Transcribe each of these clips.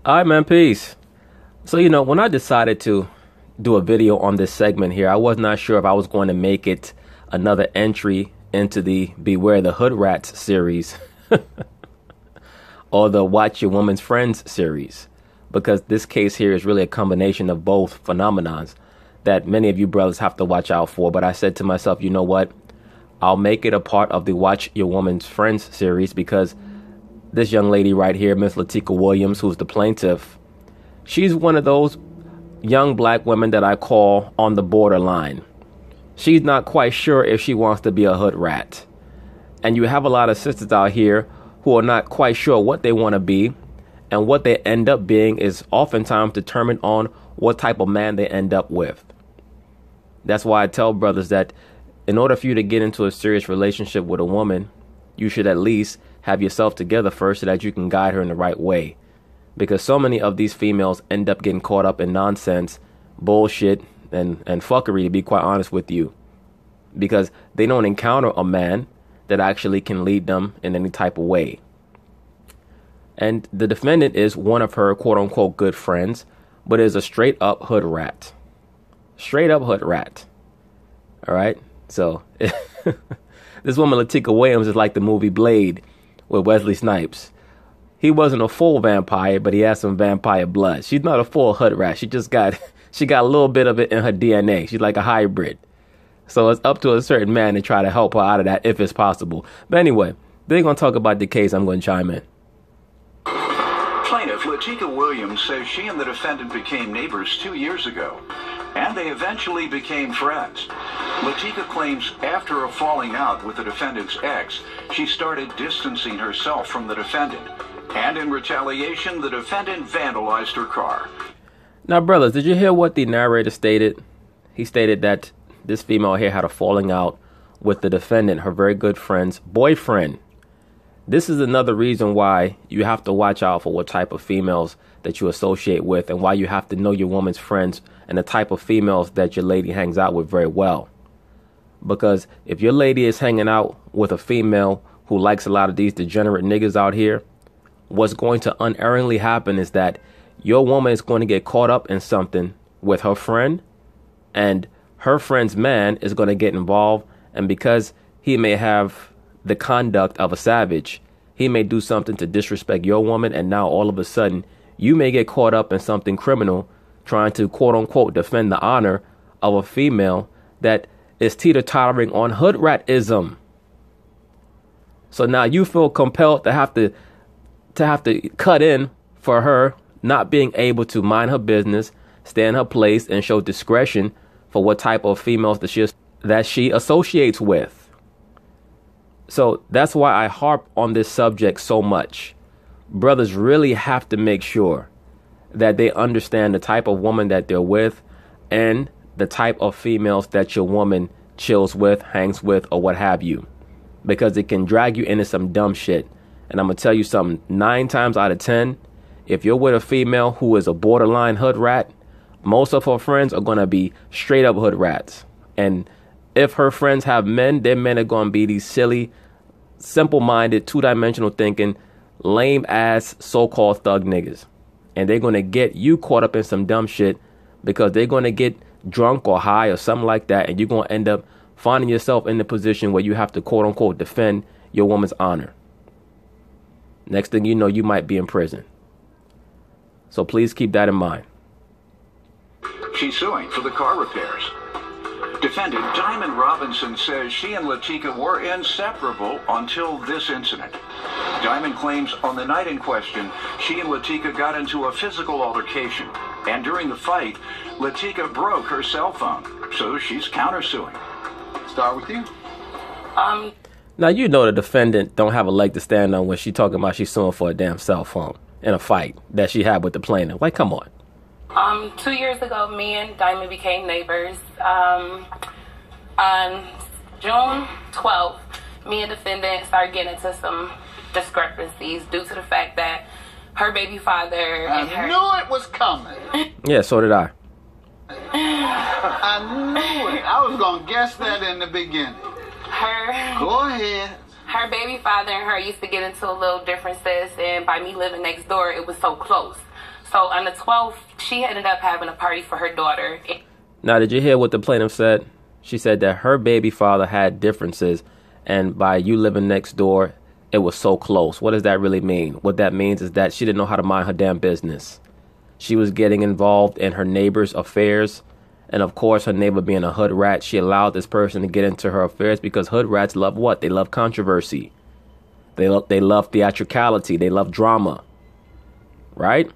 All right, man, peace. So, when I decided to do a video on this segment here, I was not sure if I was going to make it another entry into the Beware the Hood Rats series or the Watch Your Woman's Friends series, because this case here is really a combination of both phenomenons that many of you brothers have to watch out for. But I said to myself, you know what? I'll make it a part of the Watch Your Woman's Friends series because this young lady right here, Miss Latika Williams, who's the plaintiff, she's one of those young black women that I call on the borderline. She's not quite sure if she wants to be a hood rat. And you have a lot of sisters out here who are not quite sure what they want to be, and what they end up being is oftentimes determined on what type of man they end up with. That's why I tell brothers that in order for you to get into a serious relationship with a woman, you should at least have yourself together first so that you can guide her in the right way. Because so many of these females end up getting caught up in nonsense, bullshit, and fuckery, to be quite honest with you. Because they don't encounter a man that actually can lead them in any type of way. And the defendant is one of her quote-unquote good friends, but is a straight-up hood rat. Straight-up hood rat. All right? So, this woman, Latika Williams, is like the movie Blade with Wesley Snipes. He wasn't a full vampire, but he has some vampire blood. She's not a full hood rat. She got a little bit of it in her DNA. She's like a hybrid. So it's up to a certain man to try to help her out of that if it's possible. But anyway, they're going to talk about the case. I'm going to chime in. Plaintiff Latika Williams says she and the defendant became neighbors 2 years ago, and they eventually became friends. Latika claims after a falling out with the defendant's ex, she started distancing herself from the defendant. And in retaliation, the defendant vandalized her car. Now, brothers, did you hear what the narrator stated? He stated that this female here had a falling out with the defendant, her very good friend's boyfriend. This is another reason why you have to watch out for what type of females that you associate with, and why you have to know your woman's friends and the type of females that your lady hangs out with very well. Because if your lady is hanging out with a female who likes a lot of these degenerate niggas out here, what's going to unerringly happen is that your woman is going to get caught up in something with her friend, and her friend's man is going to get involved. And because he may have the conduct of a savage, he may do something to disrespect your woman, and now all of a sudden you may get caught up in something criminal trying to quote unquote defend the honor of a female that is teeter-tottering on hood ratism. So now you feel compelled to have to cut in for her not being able to mind her business, stay in her place, and show discretion for what type of females that she associates with. So that's why I harp on this subject so much. Brothers really have to make sure that they understand the type of woman that they're with and the type of females that your woman chills with, hangs with, or what have you. Because it can drag you into some dumb shit. And I'm going to tell you something, 9 times out of 10, if you're with a female who is a borderline hood rat, most of her friends are going to be straight up hood rats. And if her friends have men, their men are going to be these silly, simple-minded, two-dimensional thinking, lame-ass so-called thug niggas. And they're going to get you caught up in some dumb shit because they're going to get drunk or high or something like that, and you're going to end up finding yourself in the position where you have to quote-unquote defend your woman's honor. Next thing you know, you might be in prison. So please keep that in mind. She's suing for the car repairs. Defendant Diamond Robinson says she and Latika were inseparable until this incident. Diamond claims on the night in question, she and Latika got into a physical altercation. And during the fight, Latika broke her cell phone. So she's countersuing. Start with you. Now, you know the defendant don't have a leg to stand on when she talking about she's suing for a damn cell phone in a fight that she had with the plaintiff. Like, come on. 2 years ago, me and Diamond became neighbors. On June 12th, me and defendant started getting into some discrepancies due to the fact that her baby father and her... I knew it was coming. Yeah, so did I. I knew it. I was going to guess that in the beginning. Go ahead. Her baby father and her used to get into a little differences, and by me living next door, it was so close. So on the 12th, she ended up having a party for her daughter. Now, did you hear what the plaintiff said? She said that her baby father had differences, and by you living next door, it was so close. What does that really mean? What that means is that she didn't know how to mind her damn business. She was getting involved in her neighbor's affairs. And of course, her neighbor being a hood rat, she allowed this person to get into her affairs because hood rats love what? They love controversy. They love theatricality. They love drama. Right?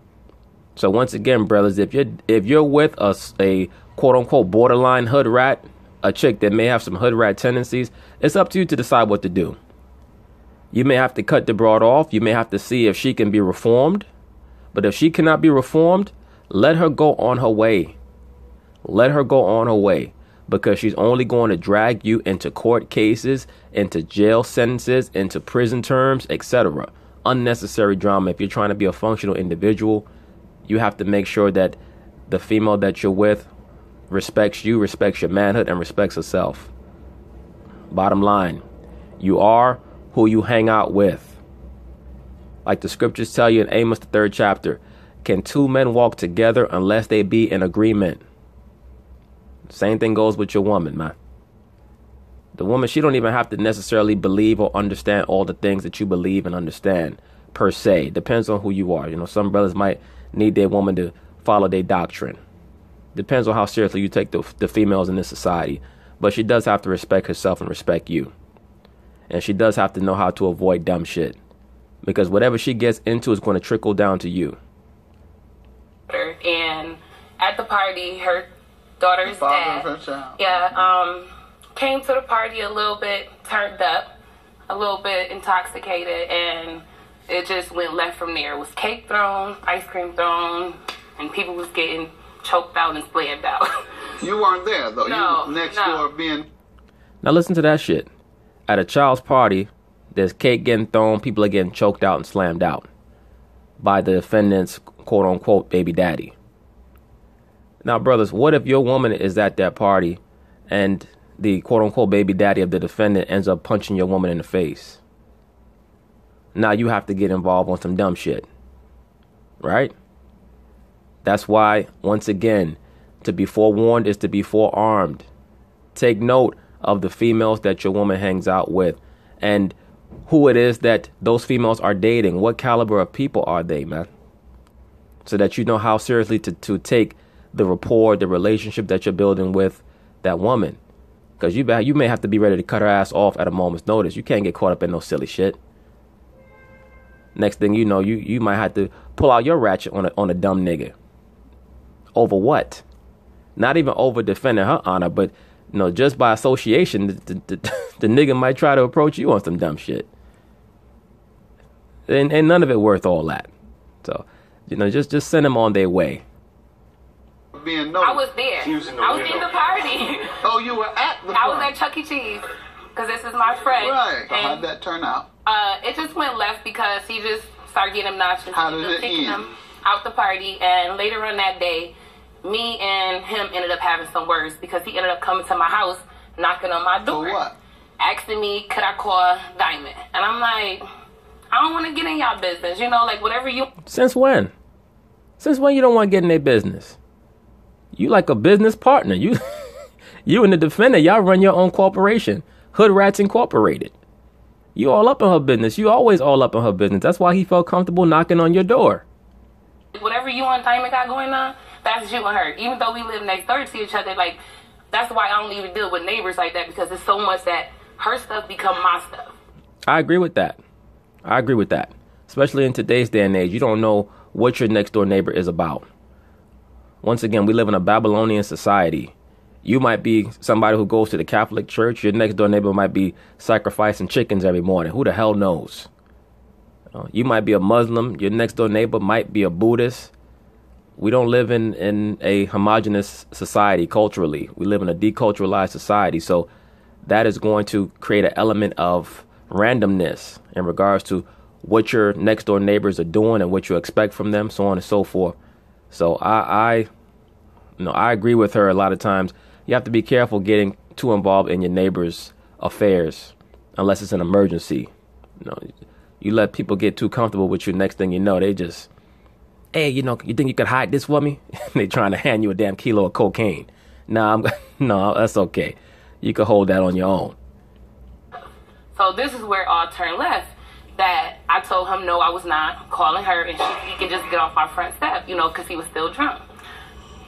So once again, brothers, if you're with a quote unquote borderline hood rat, a chick that may have some hood rat tendencies, it's up to you to decide what to do. You may have to cut the broad off. You may have to see if she can be reformed. But if she cannot be reformed, let her go on her way. Let her go on her way, because she's only going to drag you into court cases, into jail sentences, into prison terms, etc. Unnecessary drama. If you're trying to be a functional individual, you have to make sure that the female that you're with respects you, respects your manhood, and respects herself. Bottom line, you are who you hang out with. Like the scriptures tell you in Amos, the 3rd chapter, can two men walk together unless they be in agreement? Same thing goes with your woman, man. The woman, she don't even have to necessarily believe or understand all the things that you believe and understand, per se. Depends on who you are. You know, some brothers might need their woman to follow their doctrine. Depends on how seriously you take the females in this society. But she does have to respect herself and respect you. And she does have to know how to avoid dumb shit. Because whatever she gets into is going to trickle down to you. And at the party, her daughter's dad, came to the party a little bit turned up, a little bit intoxicated, and it just went left from there. It was cake thrown, ice cream thrown, and people was getting choked out and slammed out. You weren't there, though. No, you next door being... Now listen to that shit. At a child's party, there's cake getting thrown, people are getting choked out and slammed out by the defendant's quote-unquote baby daddy. Now, brothers, what if your woman is at that party and the quote-unquote baby daddy of the defendant ends up punching your woman in the face? Now you have to get involved on some dumb shit, right? That's why, once again, to be forewarned is to be forearmed. Take note of the females that your woman hangs out with and who it is that those females are dating. What caliber of people are they, man? So that you know how seriously to take the rapport, the relationship that you're building with that woman. Because you may have to be ready to cut her ass off at a moment's notice. You can't get caught up in no silly shit. Next thing you know, you might have to pull out your ratchet on a dumb nigga. Over what? Not even over defending her honor, but just by association, the nigga might try to approach you on some dumb shit. And none of it worth all that. So, just send them on their way. I was there. I was in the party. Oh, you were at the party? I was at Chuck E. Cheese because this is my friend. Right. So how'd that turn out? It just went left because he just started getting obnoxious. How did it kicking end? him out the party, and later on that day, me and him ended up having some words because he ended up coming to my house, knocking on my door. For what? Asking me, could I call Diamond? And I'm like, I don't want to get in y'all business. Like whatever you... Since when? Since when you don't want to get in their business? You like a business partner. You and the defendant, y'all run your own corporation. Hood Rats Incorporated. You all up in her business. You always all up in her business. That's why he felt comfortable knocking on your door. Whatever you and Diamond got going on, that's you and her. Even though we live next door to each other, like, that's why I don't even deal with neighbors like that, because there's so much that her stuff become my stuff. I agree with that. Especially in today's day and age. You don't know what your next door neighbor is about. Once again, we live in a Babylonian society. You might be somebody who goes to the Catholic Church. Your next door neighbor might be sacrificing chickens every morning. Who the hell knows? You might be a Muslim. Your next door neighbor might be a Buddhist. We don't live in a homogenous society culturally. We live in a deculturalized society. So that is going to create an element of randomness in regards to what your next door neighbors are doing and what you expect from them, so on and so forth. So I agree with her a lot of times. You have to be careful getting too involved in your neighbor's affairs unless it's an emergency. You let people get too comfortable with you. Next thing you know, they just hey, you think you could hide this for me? They trying to hand you a damn kilo of cocaine. No, that's okay. You can hold that on your own. So this is where it all turned left. That I told him no, I was not calling her, and he could just get off my front step, because he was still drunk.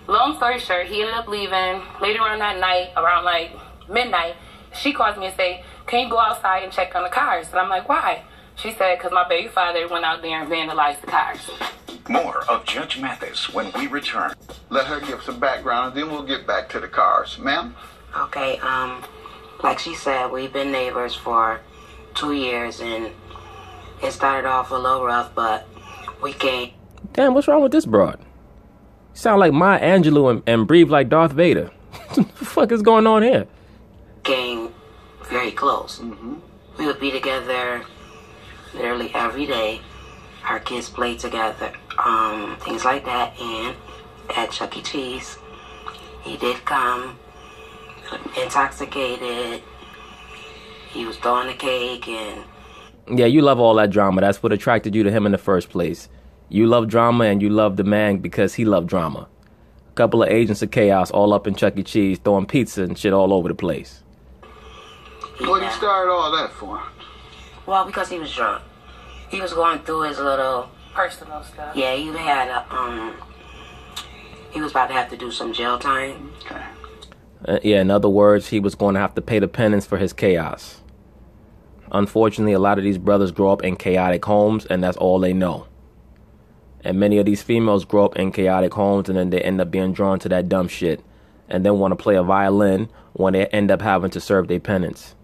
Long story short, he ended up leaving. Later on that night, around like midnight, she calls me and say, can you go outside and check on the cars? And I'm like, why? She said, because my baby father went out there and vandalized the cars. More of Judge Mathis when we return. Let her give some background, and then we'll get back to the cars. Ma'am? Okay, like she said, we've been neighbors for 2 years, and it started off a little rough, but we came. Damn, what's wrong with this broad? You sound like Maya Angelou and breathe like Darth Vader. What the fuck is going on here? Came very close. Mm-hmm. We would be together literally every day. Our kids played together, things like that. And at Chuck E. Cheese, he did come intoxicated. He was throwing the cake and... Yeah, you love all that drama. That's what attracted you to him in the first place. You love drama, and you love the man because he loved drama. A couple of agents of chaos all up in Chuck E. Cheese throwing pizza and shit all over the place. What did he start all that for? Well, because he was drunk. He was going through his little... personal stuff. Yeah, he had he was about to have to do some jail time. Okay. Yeah, in other words, he was going to have to pay the penance for his chaos. Unfortunately, a lot of these brothers grow up in chaotic homes, and that's all they know. And many of these females grow up in chaotic homes, and then they end up being drawn to that dumb shit, and then want to play a violin when they end up having to serve their penance.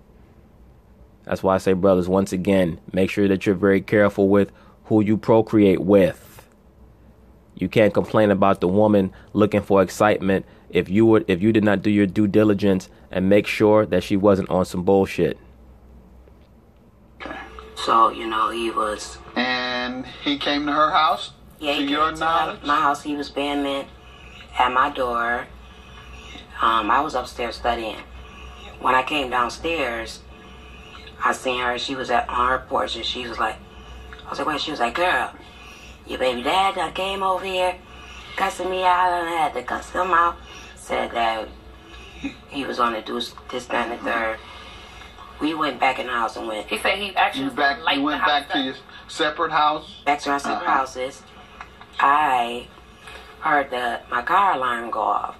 That's why I say, brothers, once again, make sure that you're very careful with who you procreate with. You can't complain about the woman looking for excitement if you did not do your due diligence and make sure that she wasn't on some bullshit. Okay. So, he was... And he came to her house? Yeah, he came to my house. He was banging at my door. I was upstairs studying. When I came downstairs, I seen her. She was on her porch, and she was like, I was like, wait. She was like, girl, your baby dad done came over here, cussing me out, and I had to cuss him out. Said that he was on to do this, that, and the third. We went back in the house and went. He said he actually you went back to your separate house? Back to our separate houses. I heard my car alarm go off.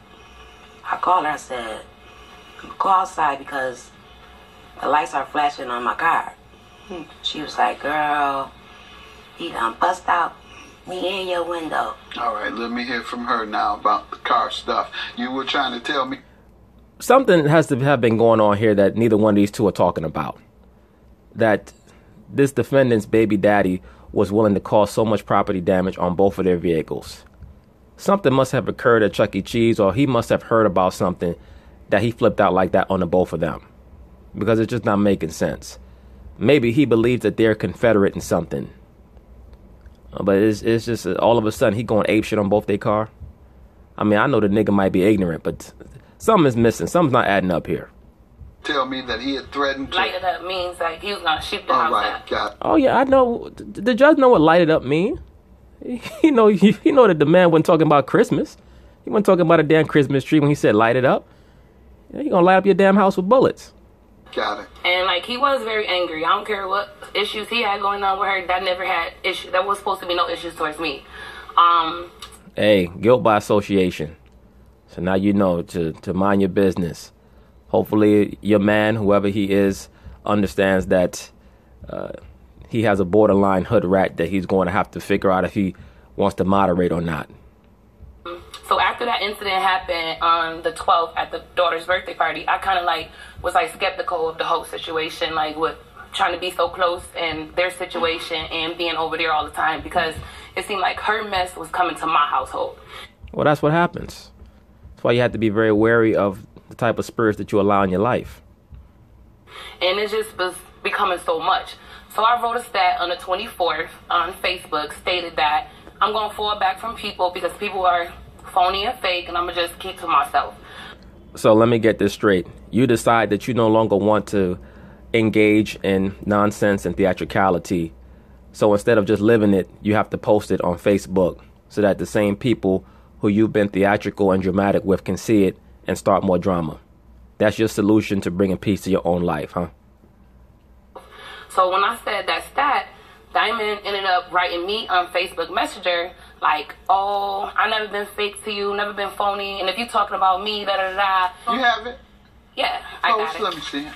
I called her. I said, go outside because the lights are flashing on my car. She was like, girl, he done bust out me in your window. All right, let me hear from her now about the car stuff. You were trying to tell me. Something has to have been going on here that neither one of these two are talking about. That this defendant's baby daddy was willing to cause so much property damage on both of their vehicles. Something must have occurred at Chuck E. Cheese, or he must have heard about something that he flipped out like that on the both of them. Because it's just not making sense. Maybe he believes that they're confederate in something. But it's just all of a sudden he going apeshit on both their car. I mean, I know the nigga might be ignorant, but something is missing. Something's not adding up here. Tell me that he had threatened to... Light it up means like he was going to shoot the house up. Got it. Oh, yeah, I know. The judge know what light it up mean. He know that the man wasn't talking about Christmas. He wasn't talking about a damn Christmas tree when he said light it up. Yeah, he gonna light up your damn house with bullets. Got it. And like he was very angry. I don't care what issues he had going on with her. That never had issues. That was supposed to be no issues towards me. Hey, guilt by association. So now you know to mind your business. Hopefully your man, whoever he is, understands that he has a borderline hood rat that he's going to have to figure out if he wants to moderate or not. So after that incident happened on the 12th at the daughter's birthday party, I kind of was skeptical of the whole situation, with trying to be so close in their situation and being over there all the time, because it seemed like her mess was coming to my household. Well, that's what happens. That's why you have to be very wary of the type of spirits that you allow in your life. And it just was becoming so much. So I wrote a stat on the 24th on Facebook, stated that I'm going to fall back from people because people are phony and fake, and I'm going to just keep to myself. So let me get this straight. You decide that you no longer want to engage in nonsense and theatricality. So instead of just living it, you have to post it on Facebook so that the same people who you've been theatrical and dramatic with can see it and start more drama. That's your solution to bringing peace to your own life, huh? So when I said that stat, Diamond ended up writing me on Facebook Messenger like, oh, I never been fake to you, never been phony, and if you talking about me, da-da-da. You have it? Yeah, I got it. Let me see it.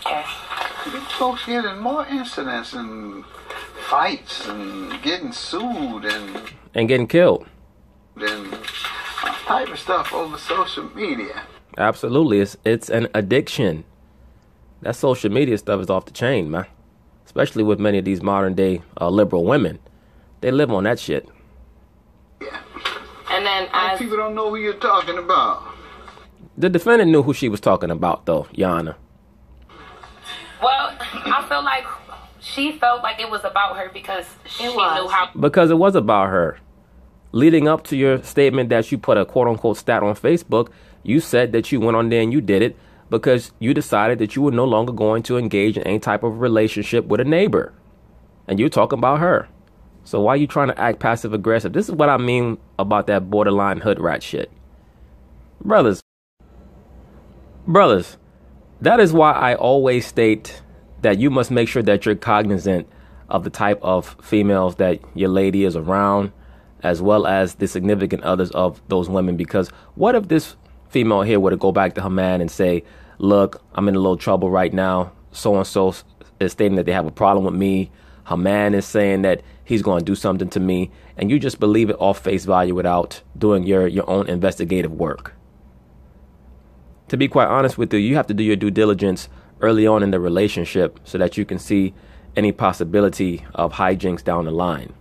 Okay. These folks getting more incidents and fights and getting sued and getting killed. And type of stuff over social media. Absolutely. It's an addiction. That social media stuff is off the chain, man. Especially with many of these modern day liberal women. They live on that shit. Yeah. And then people don't know who you're talking about. The defendant knew who she was talking about, though, Your Honor. Well, I feel like she felt like it was about her because she knew how. Because it was about her. Leading up to your statement that you put a quote-unquote stat on Facebook, you said that you went on there and you did it because you decided that you were no longer going to engage in any type of relationship with a neighbor. And you're talking about her. So why are you trying to act passive-aggressive? This is what I mean about that borderline hood rat shit. Brothers, that is why I always state that you must make sure that you're cognizant of the type of females that your lady is around, as well as the significant others of those women. Because what if this female here were to go back to her man and say, look, I'm in a little trouble right now. So-and-so is stating that they have a problem with me. Her man is saying that he's going to do something to me. And you just believe it off face value without doing your own investigative work. To be quite honest with you, you have to do your due diligence early on in the relationship so that you can see any possibility of hijinks down the line.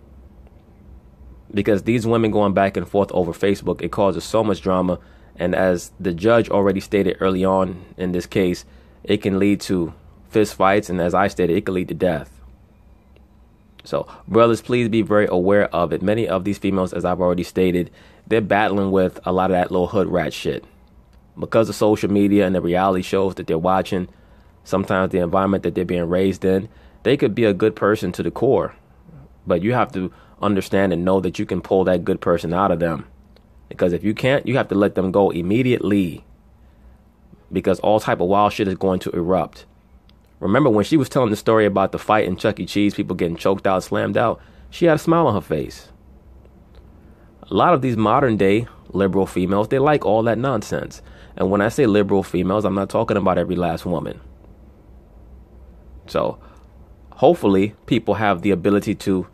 Because these women going back and forth over Facebook, it causes so much drama. And as the judge already stated early on in this case, it can lead to fist fights. And as I stated, it can lead to death. So, brothers, please be very aware of it. Many of these females, as I've already stated, they're battling with a lot of that little hood rat shit. Because of social media and the reality shows that they're watching, sometimes the environment that they're being raised in, they could be a good person to the core. But you have to understand and know that you can pull that good person out of them. Because if you can't, you have to let them go immediately. Because all type of wild shit is going to erupt. Remember when she was telling the story about the fight in Chuck E. Cheese, people getting choked out, slammed out, she had a smile on her face. A lot of these modern day liberal females, they like all that nonsense. And when I say liberal females, I'm not talking about every last woman. So hopefully people have the ability to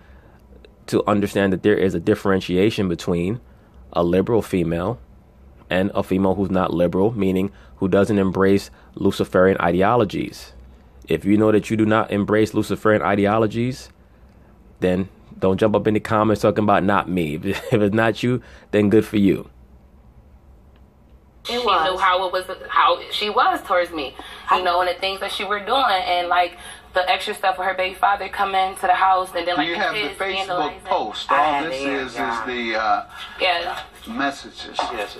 understand that there is a differentiation between a liberal female and a female who's not liberal, meaning who doesn't embrace Luciferian ideologies. If you know that you do not embrace Luciferian ideologies, then don't jump up in the comments talking about not me. If it's not you, then good for you. She knew how she was towards me, you know, and the things that she were doing, and like the extra stuff with her baby father coming to the house, and then like you have the Facebook post. All this is the messages. Yes.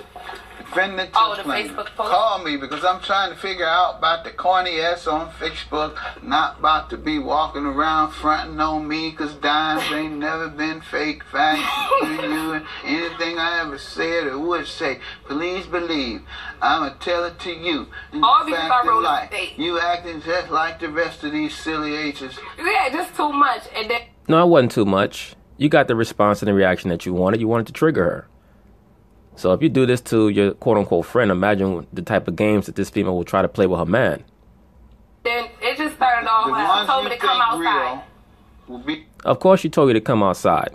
Defendant the Facebook post. Call me because I'm trying to figure out about the corny ass on Facebook. Not about to be walking around fronting on me because dimes ain't never been fake facts. You and anything I ever said or would say, please believe. I'ma tell it to you. All because I wrote a state. You acting just like the rest of these silly H's. Yeah, just too much. And then no, it wasn't too much. You got the response and the reaction that you wanted. You wanted to trigger her. So if you do this to your quote-unquote friend, imagine the type of games that this female will try to play with her man. Then it just started off like, told me to come outside. Of course she told you to come outside.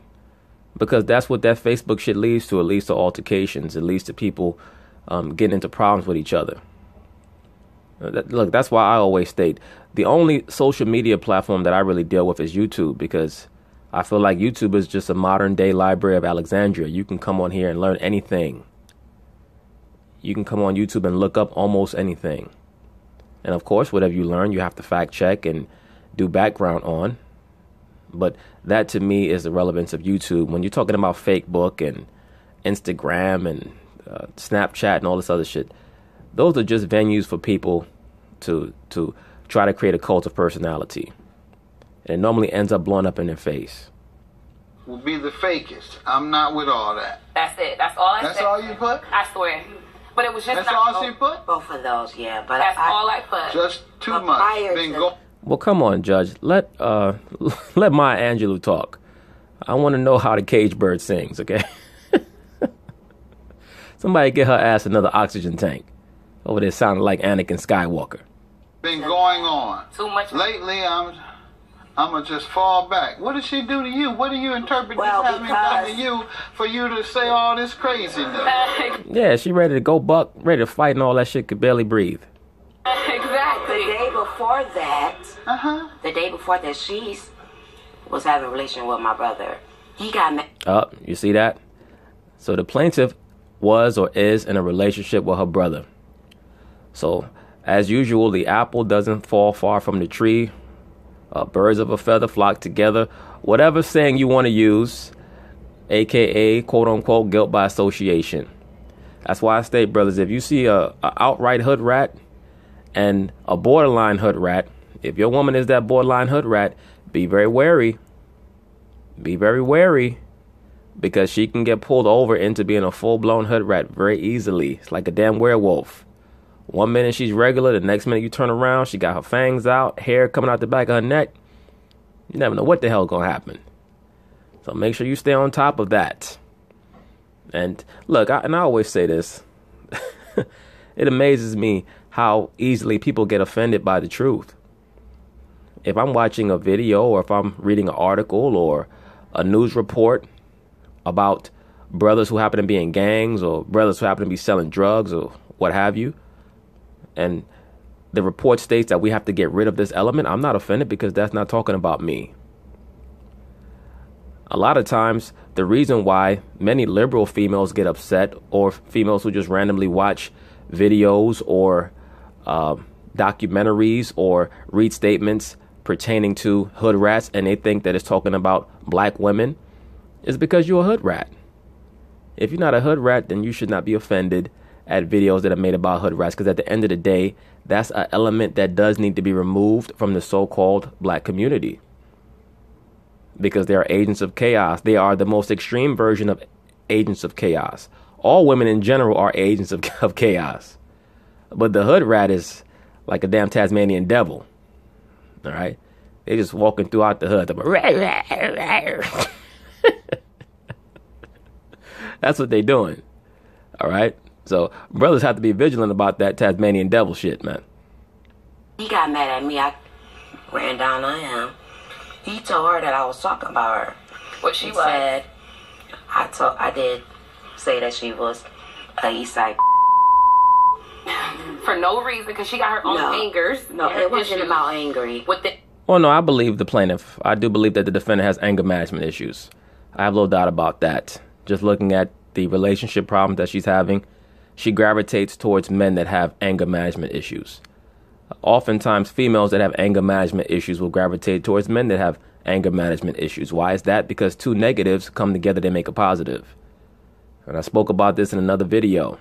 Because that's what that Facebook shit leads to. It leads to altercations. It leads to people getting into problems with each other. Look, that's why I always state, the only social media platform that I really deal with is YouTube, because I feel like YouTube is just a modern day Library of Alexandria. You can come on here and learn anything. You can come on YouTube and look up almost anything. And of course, whatever you learn, you have to fact check and do background on. But that to me is the relevance of YouTube. When you're talking about Facebook and Instagram and Snapchat and all this other shit, those are just venues for people to try to create a cult of personality. And it normally ends up blowing up in their face. will be the fakest. I'm not with all that. That's it. That's all I said. That's all you put? I swear. But it was just That's not all she put? Both of those, yeah. But That's all I put. Just too But much. prior Been to- go- Well, come on, Judge. Let Maya Angelou talk. I want to know how the cage bird sings, okay? Somebody get her ass another oxygen tank. Over there sounding like Anakin Skywalker. Been going on. Too much. Lately, I'm gonna just fall back. What did she do to you? What do you interpret Well, this having done to because- you for you to say all this craziness? Yeah, she ready to go buck, ready to fight and all that shit, could barely breathe. The Exactly. day before that, Uh-huh. she was having a relation with my brother. He got mad. You see that? So the plaintiff was or is in a relationship with her brother. So, as usual, the apple doesn't fall far from the tree. Birds of a feather flock together. Whatever saying you want to use, aka quote-unquote guilt by association. That's why I state, brothers, if you see a outright hood rat and a borderline hood rat, if your woman is that borderline hood rat, be very wary. Be very wary, because she can get pulled over into being a full-blown hood rat very easily. It's like a damn werewolf. One minute she's regular, the next minute you turn around, she got her fangs out, hair coming out the back of her neck. You never know what the hell gonna happen. So make sure you stay on top of that. And look, I always say this. It amazes me how easily people get offended by the truth. If I'm watching a video or if I'm reading an article or a news report about brothers who happen to be in gangs or brothers who happen to be selling drugs or what have you, and the report states that we have to get rid of this element, I'm not offended, because that's not talking about me. A lot of times, the reason why many liberal females get upset, or females who just randomly watch videos or documentaries or read statements pertaining to hood rats and they think that it's talking about black women, is because you're a hood rat. If you're not a hood rat, then you should not be offended at videos that are made about hood rats, because at the end of the day, that's an element that does need to be removed from the so-called black community, because they are agents of chaos. They are the most extreme version of agents of chaos. All women in general are agents of chaos, but the hood rat is like a damn Tasmanian devil. All right, they just walking throughout the hood. That's what they doing. All right. So brothers have to be vigilant about that Tasmanian devil shit, man. He got mad at me. I ran down on him. He told her that I was talking about her. What she He was. said, I did say that she was a East Side. For no reason, because she got her own angers. No, and it wasn't issues about angry. with the. Well, no, I believe the plaintiff. I do believe that the defendant has anger management issues. I have little doubt about that. Just looking at the relationship problems that she's having, she gravitates towards men that have anger management issues. Oftentimes, females that have anger management issues will gravitate towards men that have anger management issues. Why is that? Because two negatives come together, they make a positive. And I spoke about this in another video.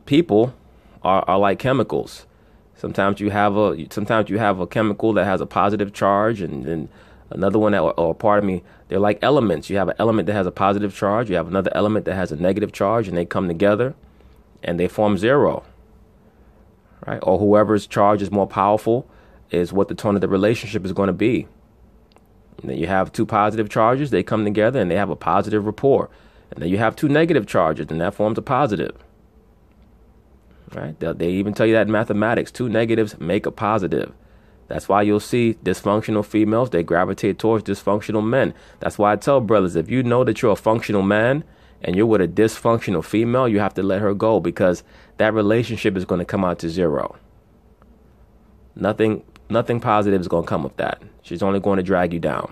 People are like chemicals. Sometimes you have a chemical that has a positive charge, and another one they're like elements. You have an element that has a positive charge, you have another element that has a negative charge, and they come together and they form zero. Right? Or whoever's charge is more powerful is what the tone of the relationship is going to be. And then you have two positive charges, they come together and they have a positive rapport. And then you have two negative charges, and that forms a positive. Right? They even tell you that in mathematics, two negatives make a positive. That's why you'll see dysfunctional females, they gravitate towards dysfunctional men. That's why I tell brothers, if you know that you're a functional man and you're with a dysfunctional female, you have to let her go, because that relationship is going to come out to zero. Nothing positive is going to come of that. She's only going to drag you down.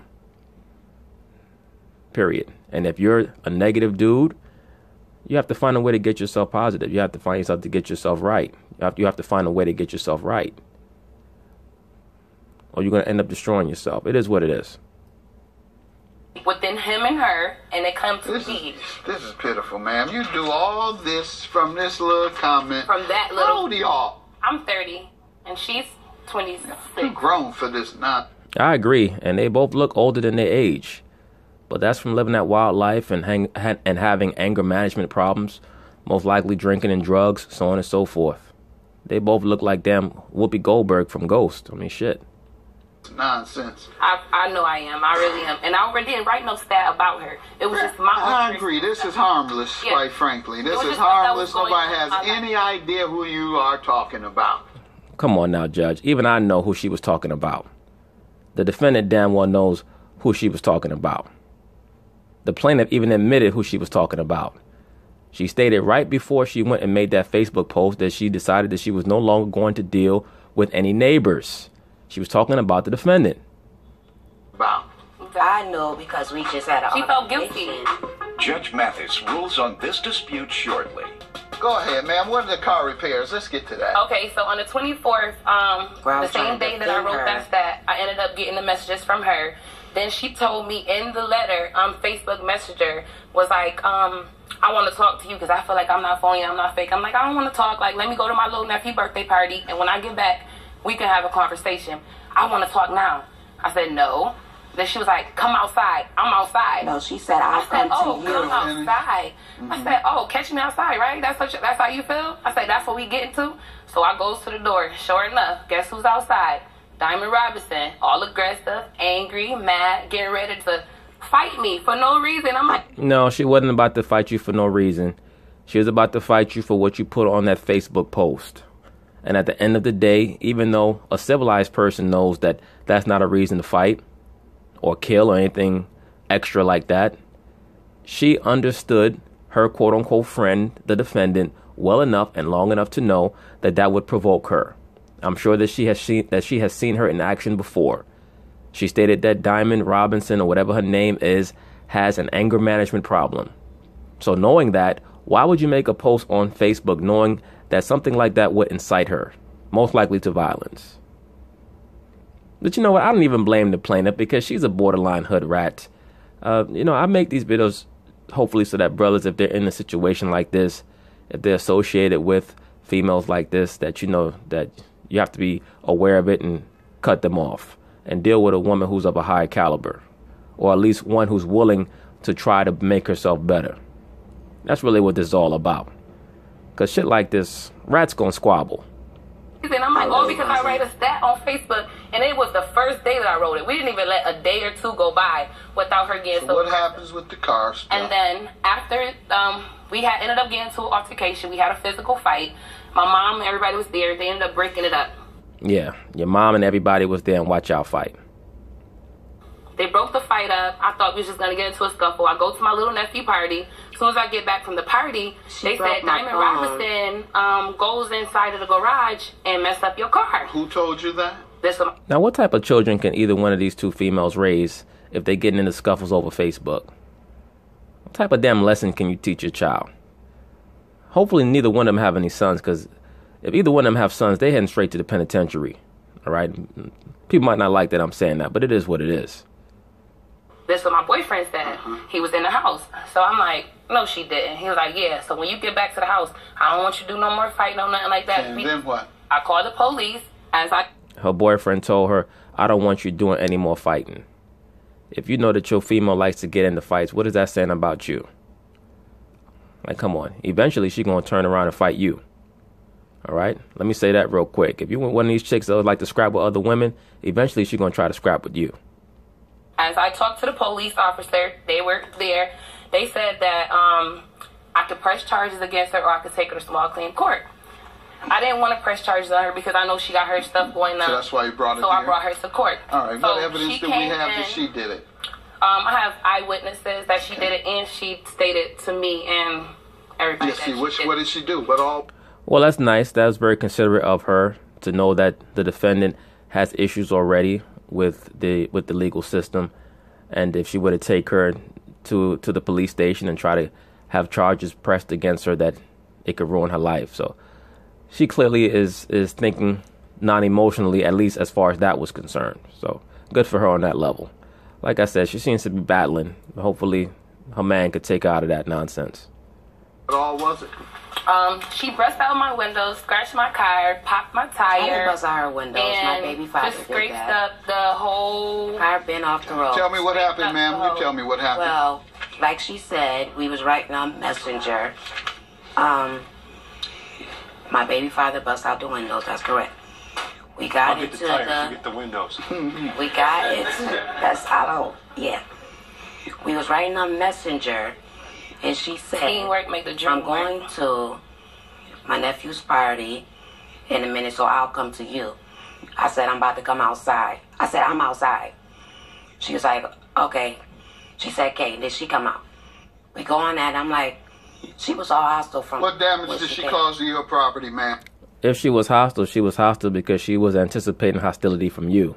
Period. And if you're a negative dude, you have to find a way to get yourself positive. You have to find yourself to get yourself right. You have to find a way to get yourself right, or you're going to end up destroying yourself. It is what it is. Within him and her, and it comes to me. This is pitiful, ma'am. You do all this from this little comment. From that little. How old are y'all? I'm 30, and she's 26. Too grown for this now. I agree, and they both look older than their age. But that's from living that wild life and having anger management problems, most likely drinking and drugs, so on and so forth. They both look like damn Whoopi Goldberg from Ghost. I mean, shit. Nonsense. I know I am. I really am. And I already didn't write no stat about her. It was just my own. I agree. This is harmless, quite frankly. This is harmless. Nobody has any idea who you are talking about. Come on now, Judge. Even I know who she was talking about. The defendant damn well knows who she was talking about. The plaintiff even admitted who she was talking about. She stated right before she went and made that Facebook post that she decided that she was no longer going to deal with any neighbors. She was talking about the defendant. Wow. I know because we just had a She felt guilty. Judge Mathis rules on this dispute shortly. Go ahead, man. What are the car repairs? Let's get to that. Okay, so on the 24th, the same day that I wrote that stat, I ended up getting the messages from her. Then she told me in the letter, Facebook Messenger, was like, I want to talk to you because I feel like I'm not phony, I'm not fake. I'm like, I don't want to talk. Like, let me go to my little nephew birthday party, and when I get back, we can have a conversation. I want to talk now. I said, no. Then she was like, come outside. I'm outside. No, she said, I'll come to you. Come outside. I said, oh, catch me outside, right? That's how you feel? I said, that's what we getting to? So I goes to the door. Sure enough, guess who's outside? Diamond Robinson, all aggressive, angry, mad, getting ready to fight me for no reason. I'm like... No, she wasn't about to fight you for no reason. She was about to fight you for what you put on that Facebook post. And at the end of the day, even though a civilized person knows that that's not a reason to fight or kill or anything extra like that, she understood her quote-unquote friend, the defendant, well enough and long enough to know that that would provoke her. I'm sure that she has seen her in action before. She stated that Diamond Robinson, or whatever her name is, has an anger management problem. So knowing that, why would you make a post on Facebook knowing that something like that would incite her, most likely to violence? But you know what? I don't even blame the plaintiff because she's a borderline hood rat. I make these videos hopefully so that brothers, if they're in a situation like this, if they're associated with females like this, that you know that you have to be aware of it and cut them off and deal with a woman who's of a high caliber, or at least one who's willing to try to make herself better. That's really what this is all about. Because shit like this, rats gonna squabble. And I'm like, oh, because I write a stat on Facebook, and it was the first day that I wrote it. We didn't even let a day or two go by without her getting so what happens with the car stuff? And then after we had ended up getting into an altercation, we had a physical fight. My mom and everybody was there. They ended up breaking it up. Yeah, your mom and everybody was there and watch out fight. They broke the fight up. I thought we was just going to get into a scuffle. I go to my little nephew party. As soon as I get back from the party, they said Diamond Robinson goes inside of the garage and mess up your car. Who told you that? Now, what type of children can either one of these two females raise if they get into scuffles over Facebook? What type of damn lesson can you teach your child? Hopefully neither one of them have any sons, because if either one of them have sons, they heading straight to the penitentiary. All right? People might not like that I'm saying that, but it is what it is. This is what my boyfriend said. He was in the house. So I'm like, no, she didn't. He was like, yeah. So when you get back to the house, I don't want you to do no more fighting or nothing like that. And then what? I called the police. Her boyfriend told her, I don't want you doing any more fighting. If you know that your female likes to get into fights, what is that saying about you? Like, come on. Eventually, she's going to turn around and fight you. All right? Let me say that real quick. If you want one of these chicks that would like to scrap with other women, eventually she's going to try to scrap with you. As I talked to the police officer, they were there. They said that I could press charges against her or I could take her to small claim court. I didn't want to press charges on her because I know she got her stuff going on. So that's why you brought her So here? I brought her to court. All right. So what evidence do we have that she did it? I have eyewitnesses that she did it, and she stated to me and everybody what did she do? What all? Well, that's nice. That was very considerate of her to know that the defendant has issues already with the legal system, and if she were to take her to the police station and try to have charges pressed against her, that it could ruin her life. So she clearly is thinking non-emotionally, at least as far as that was concerned. So good for her on that level. Like I said, she seems to be battling. Hopefully her man could take her out of that nonsense. What all was it? She burst out my windows, scratched my car, popped my tire. I didn't bust out her windows. My baby father just did scraped that. up the whole car been off the road. Tell me what happened, ma'am. You tell me what happened. Well, like she said, we was writing on Messenger. My baby father bust out the windows. That's correct. We got I'll get the tires, you get the windows. We got it. That's yeah. We was writing on Messenger, and she said, teamwork make the dream I'm going work. to my nephew's party in a minute, so I'll come to you. I said, I'm about to come outside. I said, I'm outside. She was like, okay. She said, okay. Then she come out. We go on that. I'm like, she was all hostile from. What damage did she cause to your property, ma'am? If she was hostile because she was anticipating hostility from you.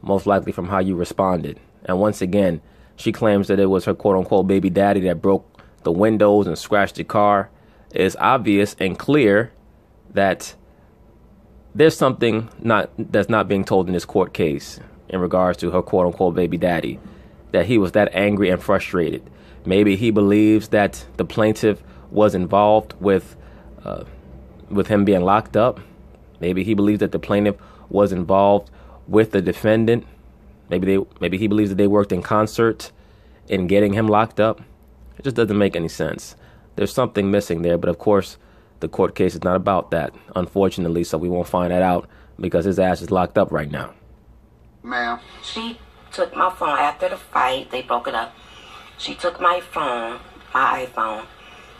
Most likely from how you responded. And once again, she claims that it was her quote-unquote baby daddy that broke the windows and scratched the car. It's obvious and clear that there's something that's not being told in this court case in regards to her quote-unquote baby daddy, that he was that angry and frustrated. Maybe he believes that the plaintiff was involved with him being locked up. Maybe he believes that the plaintiff was involved with the defendant. Maybe he believes that they worked in concert in getting him locked up. It just doesn't make any sense. There's something missing there, but of course, the court case is not about that, unfortunately, so we won't find that out because his ass is locked up right now. Ma'am. She took my phone after the fight. They broke it up. She took my phone, my iPhone,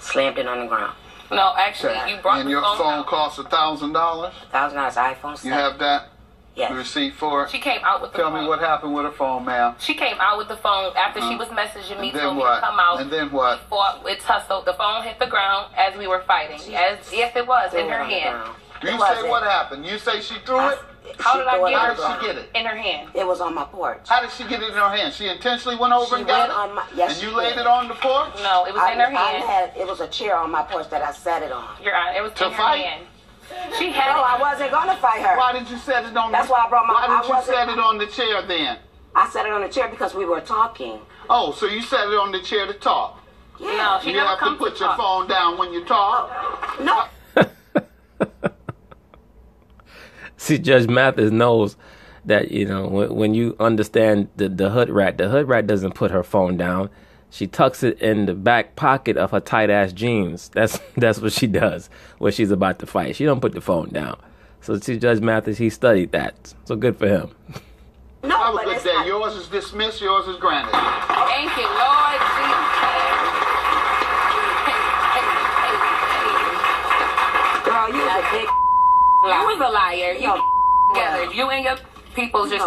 slammed it on the ground. No, actually, you brought and the your phone out. cost $1,000? $1,000 iPhone. You have that? Yes. The receipt for it? She came out with the phone. Tell me what happened with her phone, ma'am. She came out with the phone after she was messaging me, told me what? to come out. And then what? We fought, it tussled. The phone hit the ground as we were fighting. Yes, it was in her hand. You say what happened? You say she threw it? How did I get How it? did she get it? In her hand. It was on my porch. How did she get it in her hand? She intentionally went over She and got went on my- it? yes, and you she laid did. it on the porch? No, it was in her hand. It was a chair on my porch that I sat it on. Your Honor, it was To in her fight? hand. She had No, I wasn't gonna fight her. Why did you set it on That's why I brought my- Why did I you wasn't- set it on the chair then? I sat it on the chair because we were talking. Oh, so you set it on the chair to talk. No, she You never have to come put to your talk. phone down when you talk. No. See, Judge Mathis knows that, you know, when you understand the hood rat doesn't put her phone down. She tucks it in the back pocket of her tight ass jeans. That's what she does when she's about to fight. She don't put the phone down. So see, Judge Mathis, he studied that. So good for him. No, Have a but good it's day. not. Yours is dismissed. Yours is granted. Thank you, Lord Jesus. Girl, you was a big You was a liar. You together. You and your people just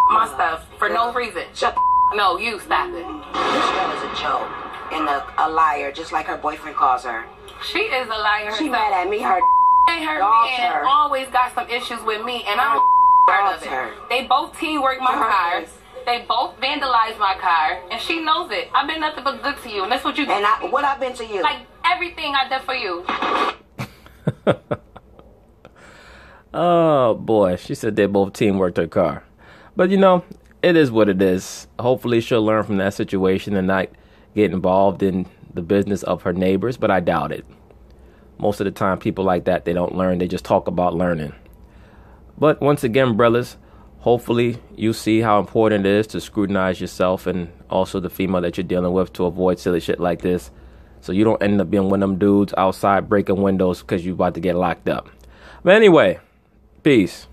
my stuff for no reason. Shut the No, you stop it. This girl is a joke and a liar, just like her boyfriend calls her. She is a liar herself. She mad at me. Her And her dogs man her. always got some issues with me, and I don't part of Dogs her. it. They both teamwork my car. They both vandalized my car, and she knows it. I've been nothing but good to you, and that's what you And what I've been to you. like everything I did for you. Oh, boy. She said they both teamworked her car. But, you know, it is what it is. Hopefully she'll learn from that situation and not get involved in the business of her neighbors, but I doubt it. Most of the time, people like that, they don't learn. They just talk about learning. But once again, brothers, hopefully you see how important it is to scrutinize yourself and also the female that you're dealing with to avoid silly shit like this. So you don't end up being one of them dudes outside breaking windows because you're about to get locked up. But anyway, peace.